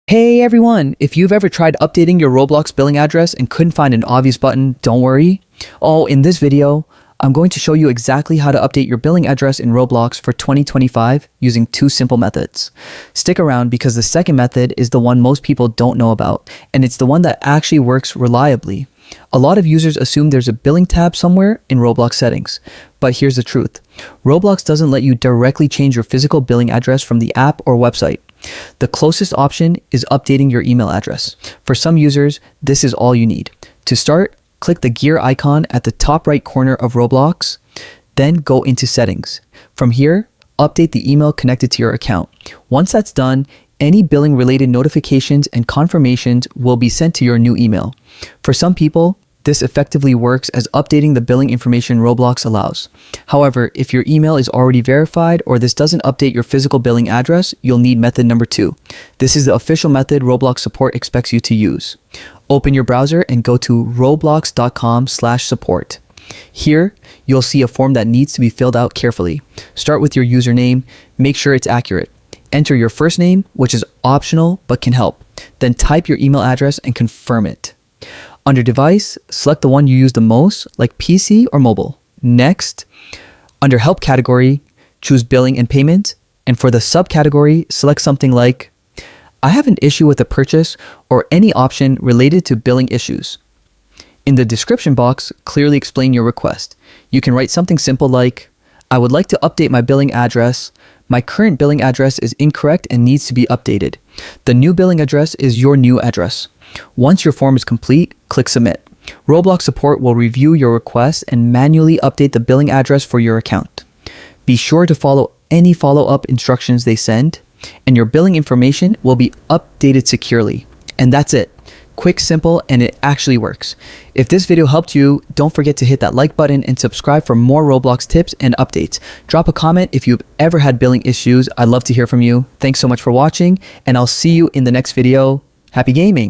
Hey everyone! If you've ever tried updating your Roblox billing address and couldn't find an obvious button, don't worry. In this video, I'm going to show you exactly how to update your billing address in Roblox for 2025 using two simple methods. Stick around because the second method is the one most people don't know about, and it's the one that actually works reliably. A lot of users assume there's a billing tab somewhere in Roblox settings, but here's the truth. Roblox doesn't let you directly change your physical billing address from the app or website. The closest option is updating your email address. For some users, this is all you need. To start, click the gear icon at the top right corner of Roblox, then go into settings. From here, update the email connected to your account. Once that's done, any billing related notifications and confirmations will be sent to your new email. For some people, this effectively works as updating the billing information Roblox allows. However, if your email is already verified or this doesn't update your physical billing address, you'll need method number 2. This is the official method Roblox support expects you to use. Open your browser and go to roblox.com/support. Here, you'll see a form that needs to be filled out carefully. Start with your username, make sure it's accurate. Enter your first name, which is optional but can help. Then type your email address and confirm it. Under device, select the one you use the most, like PC or mobile. Next, under help category, choose billing and payment. And for the subcategory, select something like, I have an issue with a purchase, or any option related to billing issues. In the description box, clearly explain your request. You can write something simple like, I would like to update my billing address. My current billing address is incorrect and needs to be updated. The new billing address is your new address. Once your form is complete, click Submit. Roblox support will review your request and manually update the billing address for your account. Be sure to follow any follow-up instructions they send, and your billing information will be updated securely. And that's it. Quick, simple, and it actually works. If this video helped you, don't forget to hit that like button and subscribe for more Roblox tips and updates. Drop a comment if you've ever had billing issues. I'd love to hear from you. Thanks so much for watching, and I'll see you in the next video. Happy gaming!